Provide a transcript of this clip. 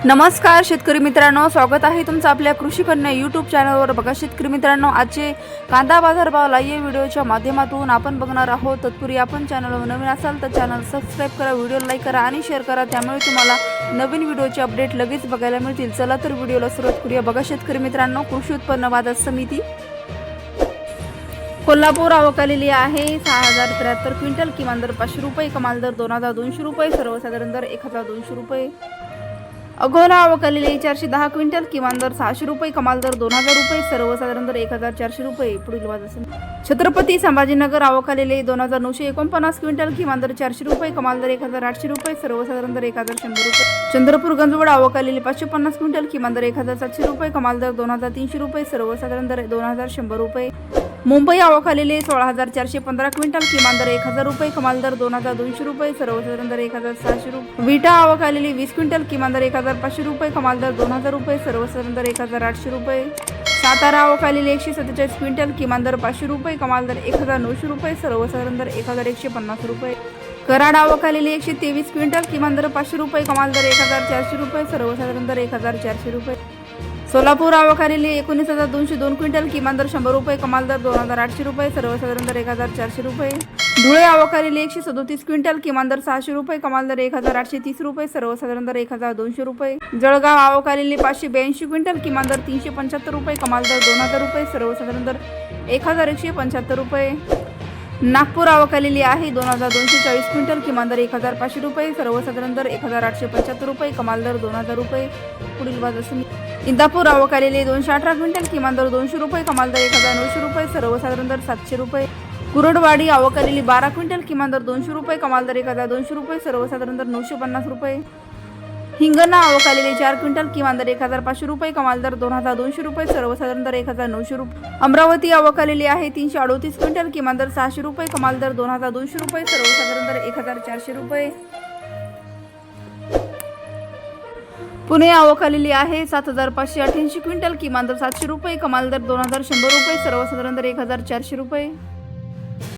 नमस्कार शेतकरी मित्रांनो, स्वागत आहे तुमचं आपल्या कृषी कन्या यूट्यूब चॅनलवर। बघा शेतकरी मित्रांनो, आजचे कांदा बाजार भाव लाईव्ह व्हिडिओच्या माध्यमातून आपण बघणार आहोत। तत्पूर्वी आपण चॅनलवर नवीन असाल तर चॅनल सबस्क्राइब करा, व्हिडिओ लाईक करा आणि शेअर करा, त्यामुळे तुम्हाला नवीन व्हिडिओचे अपडेट लगेच बघायला मिळतील। चला तर व्हिडिओला सुरुवात करूया। बघा शेतकरी मित्रांनो, कृषी उत्पन्न बाजार समिती कोल्हापूर आवक आलेली आहे 6073 क्विंटल, किमान दर 500 रुपये, कमाल दर 2200 रुपये, सर्वसाधारण दर 1200 रुपये। अकोला आवक आलेली 410 क्विंटल, किमान दर 600 रुपये, कमाल दर 2000 रुपये, सर्वसाधारण दर 1400 रुपये। पुढील बाजार छत्रपती संभाजीनगर आवक आलेली 2949 क्विंटल, किमान दर 400 रुपये, कमाल दर 1800 रुपये, सर्वसाधारण दर 1100 रुपये। चंद्रपूर गंजवड आवक आलेली 550 क्विंटल, किमान दर 1700 रुपये, कमाल दर 2300 रुपये, सर्वसाधारण दर 2100 रुपये। मुंबई आवक आलेली 16415 क्विंटल, किमान दर 1000 रुपये, कमाल दर 2200 रुपये, सर्वसाधारण दर 1600 रुपये। विटा आवक आलेली 20 क्विंटल, किमान दर 1500 रुपये, कमाल दर 2000 रुपये, सर्वसाधारण दर 1800 रुपये। सातारा आवक आलेली 147 क्विंटल, किमान दर 500 रुपये, कमाल दर 1900 रुपये, सर्वसाधारण दर 1150 रुपये। कराड आवक आलेली 123 क्विंटल, किमान दर 500 रुपये, कमाल दर 1400 रुपये, सर्वसाधारण दर 1400 रुपये। सोलापूर आवक आलेली 19202 क्विंटल, किमान दर 100 रुपये, कमाल दर 2800 रुपये, सर्वसाधारण दर 1400 रुपये। धुळे आवक आलेली 137 क्विंटल, किमान दर 600 रुपये, कमाल दर 1830 रुपये, सर्वसाधारण दर 1200 रुपये। जळगाव आवक आलेली 582 क्विंटल, किमान दर 375 रुपये, कमाल दर 2000 रुपये, सर्वसाधारण दर 1175 रुपये। नागपूर आवक आलेली आहे 2240 क्विंटल, किमान दर 1500 रुपये, सर्वसाधारण दर 1875 रुपये, कमाल दर 2000 रुपये। पुढील बाजार समिती इंदापूर आवक आलेली 218 क्विंटल, किमान दर 200 रुपये, कमाल दर 1900 रुपये, सर्वसाधारण दर 700 रुपये। कुरडवाडी आवक आलेली 12 क्विंटल, किमान दर 200 रुपये, कमाल दर 1200 रुपये, सर्वसाधारण दर 950 रुपये। हिंगणा आवक आलेली 4 क्विंटल, किमान दर 1500 रुपये, कमाल दर 2200 रुपये, सर्वसाधारण दर 1900 रुपये। अमरावती आवक आलेली आहे 338 क्विंटल, किमान दर 600 रुपये, कमाल दर 2200 रुपये, सर्वसाधारण दर 1400 रुपये। पुणे आवक आलेली आहे 7588 क्विंटल, किमान दर 700 रुपये, कमाल दर 2100 रुपये, सर्वसाधारण दर 1400 रुपये।